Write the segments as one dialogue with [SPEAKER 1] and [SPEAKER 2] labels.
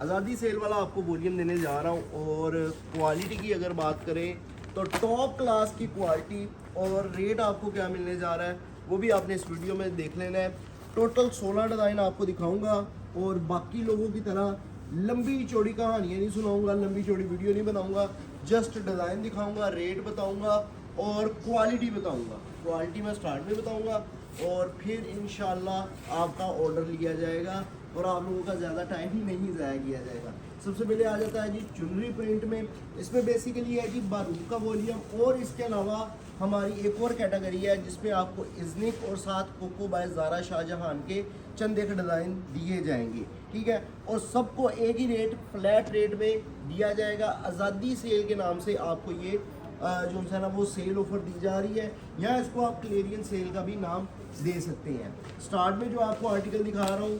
[SPEAKER 1] आज़ादी सेल वाला आपको वॉल्यूम देने जा रहा हूँ। और क्वालिटी की अगर बात करें तो टॉप क्लास की क्वालिटी और रेट आपको क्या मिलने जा रहा है वो भी आपने इस वीडियो में देख लेना है। टोटल 16 डिज़ाइन आपको दिखाऊंगा और बाकी लोगों की तरह लंबी चौड़ी कहानियाँ नहीं सुनाऊंगा, लंबी चौड़ी वीडियो नहीं बनाऊंगा। जस्ट डिज़ाइन दिखाऊंगा, रेट बताऊंगा और क्वालिटी बताऊंगा। क्वालिटी मैं स्टार्ट में बताऊंगा और फिर इंशाल्लाह आपका ऑर्डर लिया जाएगा और आप लोगों का ज़्यादा टाइम ही नहीं ज़ाया किया जाएगा। सबसे पहले आ जाता है जी चुनरी प्रिंट में। इसमें बेसिकली है जी बारूद का वॉल्यूम और इसके अलावा हमारी एक और कैटेगरी है जिसमें आपको इज़निक और साथ कोको बाय ज़ारा शाहजहां के चंद एक डिज़ाइन दिए जाएंगे, ठीक है। और सबको एक ही रेट, फ्लैट रेट में दिया जाएगा। आज़ादी सेल के नाम से आपको ये जो है ना वो सेल ऑफर दी जा रही है, या इसको आप क्लेरियन सेल का भी नाम दे सकते हैं। स्टार्ट में जो आपको आर्टिकल दिखा रहा हूँ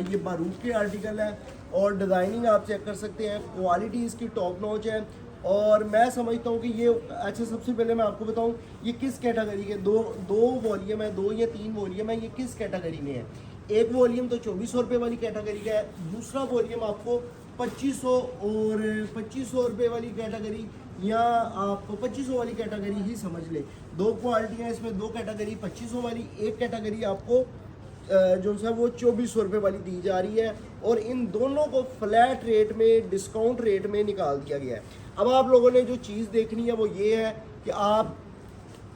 [SPEAKER 1] ये बारूद के आर्टिकल है और डिज़ाइनिंग आप चेक कर सकते हैं। क्वालिटी इसकी टॉप नॉच है और मैं समझता हूँ कि ये अच्छा। सबसे पहले मैं आपको बताऊँ ये किस कैटेगरी के दो वॉल्यूम है, 2 या 3 वॉल्यूम है, ये किस कैटेगरी में है। एक वॉल्यूम तो 2400 रुपये वाली कैटेगरी का है, दूसरा वॉल्यूम आपको 2500 और 2500 रुपये वाली कैटेगरी, या आप 2500 वाली कैटेगरी ही समझ लें। दो क्वालिटियाँ इसमें, दो कैटेगरी 2500 वाली, एक कैटेगरी आपको जो सा वो 2400 रुपये वाली दी जा रही है। और इन दोनों को फ्लैट रेट में, डिस्काउंट रेट में निकाल दिया गया है। अब आप लोगों ने जो चीज़ देखनी है वो ये है कि आप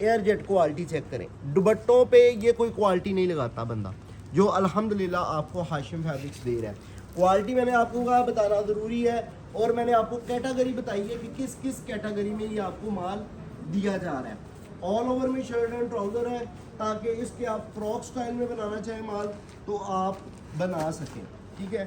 [SPEAKER 1] एयर जेट क्वालिटी चेक करें। दुपट्टों पे ये कोई क्वालिटी नहीं लगाता बंदा, जो अल्हम्दुलिल्लाह आपको हाशिम फैब्रिक्स दे रहा है। क्वालिटी मैंने आपको कहा बताना ज़रूरी है और मैंने आपको कैटेगरी बताई है कि किस किस कैटेगरी में ये आपको माल दिया जा रहा है। ऑल ओवर में शर्ट एंड ट्राउज़र है ताकि इसके आप फ्रॉक स्टाइल में बनाना चाहें माल तो आप बना सकें, ठीक है।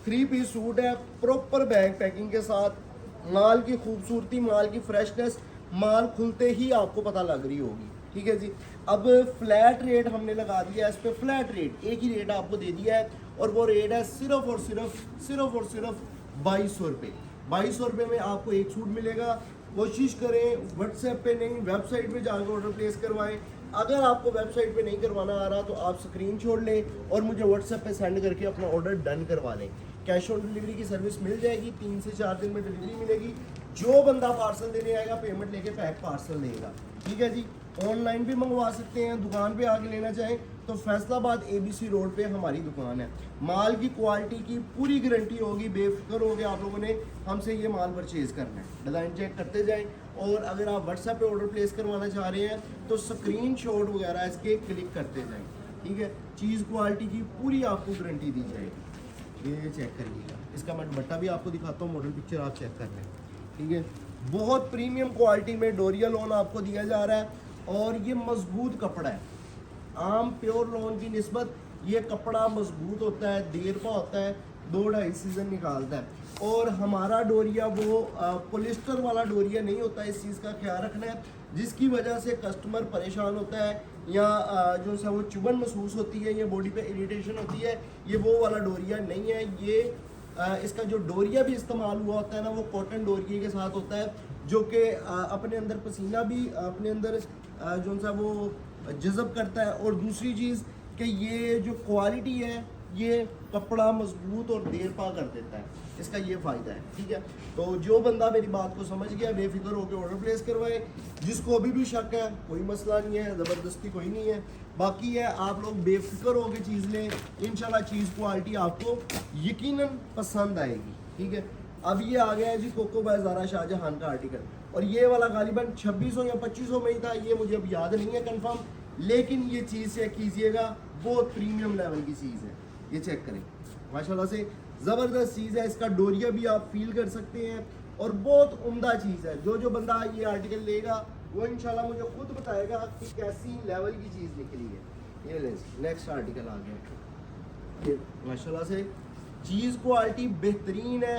[SPEAKER 1] 3 पीस सूट है प्रॉपर बैग पैकिंग के साथ। माल की खूबसूरती, माल की फ्रेशनेस माल खुलते ही आपको पता लग रही होगी, ठीक है जी। अब फ्लैट रेट हमने लगा दिया है इस पर, फ्लैट रेट एक ही रेट आपको दे दिया है और वो रेट है सिर्फ और सिर्फ 2200 रुपये। 2200 रुपये में आपको एक सूट मिलेगा। कोशिश करें व्हाट्सएप पे नहीं, वेबसाइट पे जाकर ऑर्डर प्लेस करवाएं। अगर आपको वेबसाइट पे नहीं करवाना आ रहा तो आप स्क्रीनशॉट लें और मुझे व्हाट्सएप पे सेंड करके अपना ऑर्डर डन करवा लें। कैश ऑन डिलीवरी की सर्विस मिल जाएगी, 3 से 4 दिन में डिलीवरी मिलेगी। जो बंदा पार्सल देने आएगा पेमेंट लेके पैक पार्सल देगा, ठीक है जी। ऑनलाइन भी मंगवा सकते हैं, दुकान पे आके लेना चाहें तो फैसलाबाद ABC रोड पे हमारी दुकान है। माल की क्वालिटी की पूरी गारंटी होगी, बेफिक्र हो गए आप लोगों ने हमसे ये माल परचेज करना है। डिज़ाइन चेक करते जाएं और अगर आप व्हाट्सएप पे ऑर्डर प्लेस करवाना चाह रहे हैं तो स्क्रीनशॉट वगैरह इसके क्लिक करते जाएं, ठीक है। चीज़ क्वालिटी की पूरी आपको गारंटी दी जाएगी। ये चेक करिएगा, इसका मैं दुपट्टा भी आपको दिखाता हूँ, मॉडल पिक्चर आप चेक कर लें, ठीक है। बहुत प्रीमियम क्वालिटी में डोरिया लोन आपको दिया जा रहा है और ये मजबूत कपड़ा है। आम प्योर लोन की निस्बत ये कपड़ा मजबूत होता है, देरपा होता है, 2-2.5 सीज़न निकालता है। और हमारा डोरिया वो पॉलिस्टर वाला डोरिया नहीं होता है, इस चीज़ का ख्याल रखना है, जिसकी वजह से कस्टमर परेशान होता है या जो सा वो चुभन महसूस होती है या बॉडी पे इरिटेशन होती है। ये वो वाला डोरिया नहीं है। ये इसका जो डोरिया भी इस्तेमाल हुआ होता है ना वो कॉटन डोरिया के साथ होता है, जो कि अपने अंदर पसीना भी अपने अंदर जो सा वो जज़ब करता है। और दूसरी चीज़ कि ये जो क्वालिटी है ये कपड़ा मजबूत और देर पा कर देता है, इसका ये फ़ायदा है, ठीक है। तो जो बंदा मेरी बात को समझ गया बेफिक्र होकर ऑर्डर प्लेस करवाए। जिसको अभी भी शक है कोई मसला नहीं है, ज़बरदस्ती कोई नहीं है। बाकी है आप लोग बेफिक्र होकर चीज़ लें, इंशाल्लाह चीज़ क्वालिटी आपको यकीनन पसंद आएगी, ठीक है। अब ये आ गया है जी कोको बाय ज़ारा शाहजहां का आर्टिकल और ये वाला गालिबन 2600 या 2500 में ही था, ये मुझे अब याद नहीं है कंफर्म, लेकिन ये चीज़ चेक कीजिएगा, बहुत प्रीमियम लेवल की चीज़ है। ये चेक करें, माशाल्लाह से ज़बरदस्त चीज़ है। इसका डोरिया भी आप फील कर सकते हैं और बहुत उम्दा चीज़ है। जो बंदा ये आर्टिकल लेगा वो इंशाल्लाह मुझे खुद बताएगा कि कैसी लेवल की चीज़ निकली है। ये नेक्स्ट आर्टिकल आ गया, ये माशाल्लाह से चीज़ क्वालिटी बेहतरीन है,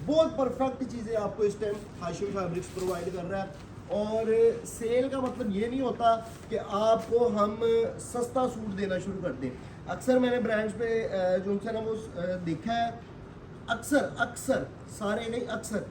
[SPEAKER 1] बहुत परफेक्ट चीज़ें आपको इस टाइम हाशिम फैब्रिक्स प्रोवाइड कर रहा है। और सेल का मतलब ये नहीं होता कि आपको हम सस्ता सूट देना शुरू कर दें। अक्सर मैंने ब्रांड्स पे जो है ना वो देखा है, अक्सर सारे नहीं, अक्सर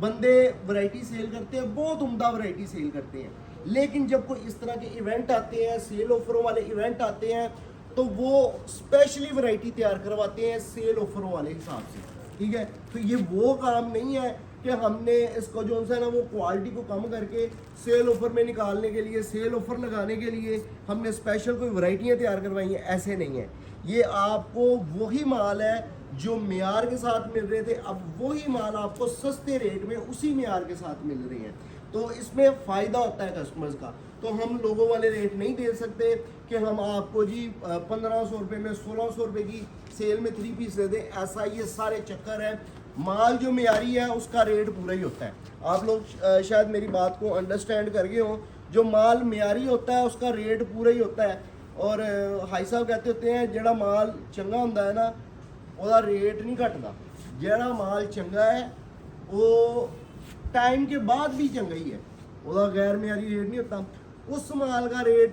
[SPEAKER 1] बंदे वैरायटी सेल करते हैं, बहुत उम्दा वैरायटी सेल करते हैं, लेकिन जब कोई इस तरह के इवेंट आते हैं, सेल ऑफरों वाले इवेंट आते हैं तो वो स्पेशली वैरायटी तैयार करवाते हैं सेल ऑफर वाले हिसाब से, ठीक है। तो ये वो काम नहीं है कि हमने इसको जो है ना वो क्वालिटी को कम करके सेल ऑफर में निकालने के लिए, सेल ऑफर लगाने के लिए हमने स्पेशल कोई वैरायटियाँ तैयार करवाई हैं, ऐसे नहीं है। ये आपको वही माल है जो मेयार के साथ मिल रहे थे, अब वही माल आपको सस्ते रेट में उसी मेयार के साथ मिल रहे हैं। तो इसमें फ़ायदा होता है कस्टमर्स का। तो हम लोगों वाले रेट नहीं दे सकते कि हम आपको जी 1500 रुपये में 1600 रुपये की सेल में 3 पीस दे दें, ऐसा ये सारे चक्कर है। माल जो मेयारी है उसका रेट पूरा ही होता है। आप लोग शायद मेरी बात को अंडरस्टैंड कर गए हों, जो माल मेयारी होता है उसका रेट पूरा ही होता है। और हाई साहब कहते होते हैं ਜਿਹੜਾ माल चंगा होंदा है ना ਉਹਦਾ रेट नहीं घटदा, ਜਿਹੜਾ माल चंगा है वो टाइम के बाद भी चंगा ही है, ਉਹਦਾ गैर मेयारी रेट नहीं होता। उस माल का रेट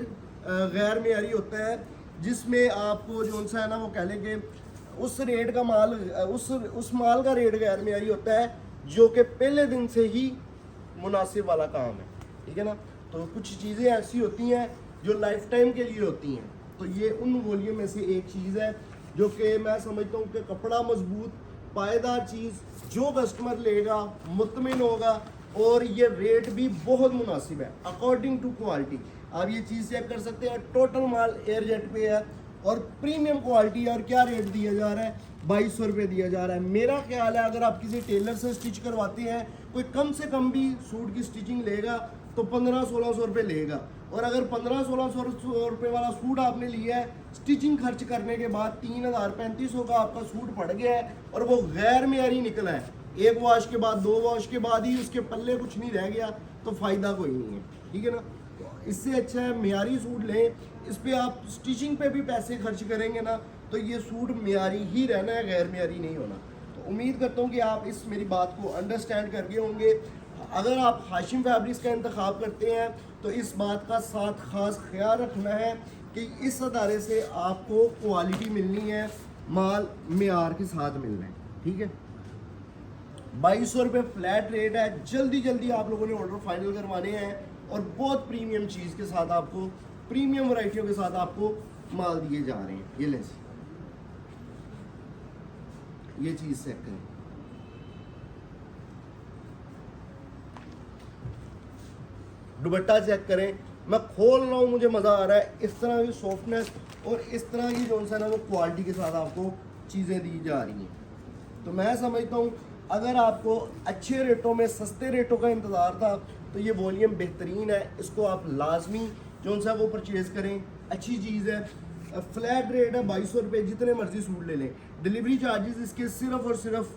[SPEAKER 1] गैर मेयारी होता है जिसमें आपको जो सा है ना वो कह लेंगे उस रेट का माल, उस माल का रेट गैर मेयारी होता है जो कि पहले दिन से ही मुनासिब वाला काम है, ठीक है ना। तो कुछ चीज़ें ऐसी होती हैं जो लाइफ टाइम के लिए होती हैं। तो ये उन वॉल्यूम में से एक चीज़ है जो कि मैं समझता हूँ कि कपड़ा मजबूत पायदार चीज़ जो कस्टमर लेगा मुतमिन होगा, और ये रेट भी बहुत मुनासिब है अकॉर्डिंग टू क्वालिटी। आप ये चीज़ चेक कर सकते हैं, टोटल माल एयरजेट पे है और प्रीमियम क्वालिटी है। और क्या रेट दिया जा रहा है? 2200 रुपये दिया जा रहा है। मेरा ख्याल है अगर आप किसी टेलर से स्टिच करवाते हैं, कोई कम से कम भी सूट की स्टिचिंग लेगा तो 1500-1600 रुपये लेगा। और अगर 1500-1600 रुपये वाला सूट आपने लिया है, स्टिचिंग खर्च करने के बाद 3000-3500 का आपका सूट पड़ गया है और वो गैर मेयारी निकला है, एक वॉश के बाद 2 वॉश के बाद ही उसके पल्ले कुछ नहीं रह गया, तो फ़ायदा कोई नहीं है, ठीक है ना। तो इससे अच्छा है मेयारी सूट लें, इस पर आप स्टिचिंग पे भी पैसे खर्च करेंगे ना तो ये सूट मेयारी ही रहना है, गैर मेयारी नहीं होना। तो उम्मीद करता हूँ कि आप इस मेरी बात को अंडरस्टैंड कर गए होंगे। अगर आप हाशिम फैब्रिक्स का इंतखाब करते हैं तो इस बात का साथ ख़ास ख्याल रखना है कि इस अदारे से आपको क्वालिटी मिलनी है, माल मेयार के साथ मिलना है, ठीक है। 2200 रुपये फ्लैट रेट है। जल्दी जल्दी आप लोगों ने ऑर्डर फाइनल करवाने हैं और बहुत प्रीमियम चीज़ के साथ आपको, प्रीमियम वैरायटियों के साथ आपको माल दिए जा रहे हैं। ये लें, ये चीज़ चेक करें, दुपट्टा चेक करें, मैं खोल रहा हूँ मुझे मज़ा आ रहा है। इस तरह की सॉफ्टनेस और इस तरह की जो है ना वो क्वालिटी के साथ आपको चीज़ें दी जा रही हैं। तो मैं समझता हूँ अगर आपको अच्छे रेटों में सस्ते रेटों का इंतज़ार था तो ये वॉल्यूम बेहतरीन है, इसको आप लाजमी जो सा वो परचेज़ करें, अच्छी चीज़ है। फ्लैट रेट है 2200 रुपये, जितने मर्जी सूट ले लें। डिलीवरी चार्जेस इसके सिर्फ और सिर्फ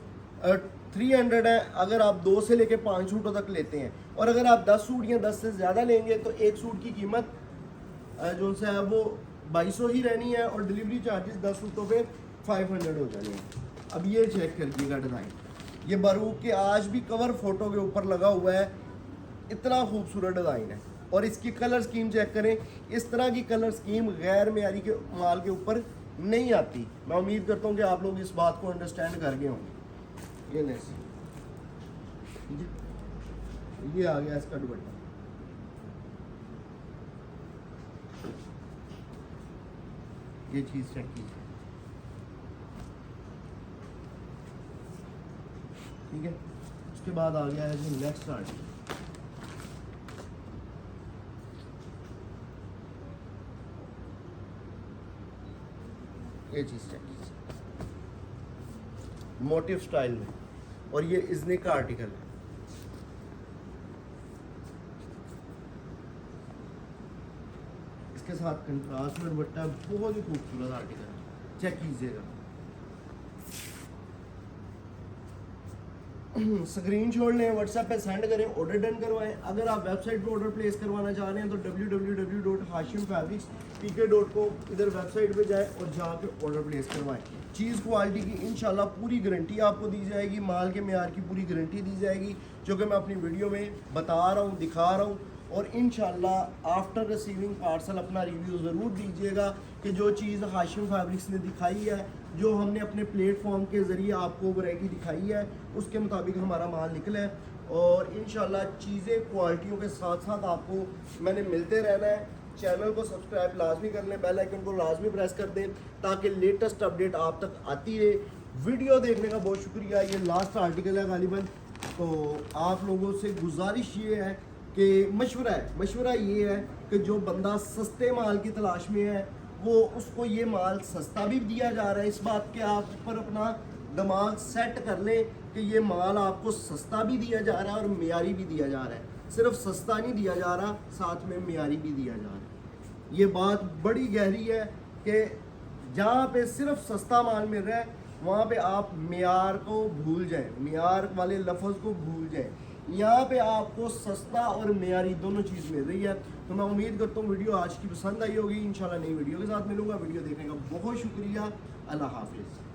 [SPEAKER 1] 300 है अगर आप 2 से लेके 5 सूटों तक लेते हैं, और अगर आप 10 सूट या 10 से ज़्यादा लेंगे तो एक सूट की कीमत जो सा है वो 2200 ही रहनी है और डिलीवरी चार्जेस 10 सूटों पे 500 हो जाने हैं। अब ये चेक करिएगा डिज़ाइन, ये बारूक के आज भी कवर फोटो के ऊपर लगा हुआ है, इतना खूबसूरत डिज़ाइन है। और इसकी कलर स्कीम चेक करें, इस तरह की कलर स्कीम गैर मेयारी के माल के ऊपर नहीं आती। मैं उम्मीद करता हूँ कि आप लोग इस बात को अंडरस्टैंड कर गए होंगे। ये ले, ये आ गया इसका दुपट्टा, ये चीज़ चेक कीजिए, ठीक है। उसके बाद आ गया है जो नेक्स्ट आर्टिकल, ये चीज़ चेक कीजिए, मोटिव स्टाइल में, और ये इजने का आर्टिकल है। इसके साथ कंट्रास्ट में दुपट्टा, बहुत ही खूबसूरत आर्टिकल है, चेक कीजिएगा। स्क्रीनशॉट लें, व्हाट्सएप पे सेंड करें, ऑर्डर डन करवाएं। अगर आप वेबसाइट पे ऑर्डर प्लेस करवाना चाह रहे हैं तो www.hashimfabrics.com इधर वेबसाइट पे जाएं और जाके ऑर्डर प्लेस करवाएं। चीज़ क्वालिटी की इंशाल्लाह पूरी गारंटी आपको दी जाएगी, माल के मेयार की पूरी गारंटी दी जाएगी, जो कि मैं अपनी वीडियो में बता रहा हूँ, दिखा रहा हूँ। और इंशाल्लाह आफ्टर रिसीविंग पार्सल अपना रिव्यू ज़रूर दीजिएगा कि जो चीज़ हाशिम फैब्रिक्स ने दिखाई है, जो हमने अपने प्लेटफॉर्म के ज़रिए आपको वैरायटी दिखाई है, उसके मुताबिक हमारा माल निकला है। और इंशाल्लाह चीज़ें क्वालिटियों के साथ साथ आपको मैंने मिलते रहना है। चैनल को सब्सक्राइब लाजमी कर लें, बेल आइकन को लाजमी प्रेस कर दें ताकि लेटेस्ट अपडेट आप तक आती रहे। वीडियो देखने का बहुत शुक्रिया। ये लास्ट आर्टिकल है गालिबन, तो आप लोगों से गुजारिश ये है कि मशवरा ये है कि जो बंदा सस्ते माल की तलाश में है वो उसको ये माल सस्ता भी दिया जा रहा है। इस बात के आप ऊपर अपना दिमाग सेट कर लें कि ये माल आपको सस्ता भी दिया जा रहा है और मियारी भी दिया जा रहा है। सिर्फ सस्ता नहीं दिया जा रहा, साथ में मियारी भी दिया जा रहा है। ये बात बड़ी गहरी है कि जहाँ पे सिर्फ सस्ता माल मिल रहा है वहाँ पे आप मियार को भूल जाएं, मियार वाले लफ्ज़ को भूल जाएं। यहाँ पे आपको सस्ता और मियारी दोनों चीज़ मिल रही है। तो मैं उम्मीद करता हूँ वीडियो आज की पसंद आई होगी। इंशाल्लाह नई वीडियो के साथ मिलूंगा। वीडियो देखने का बहुत शुक्रिया। अल्लाह हाफिज़।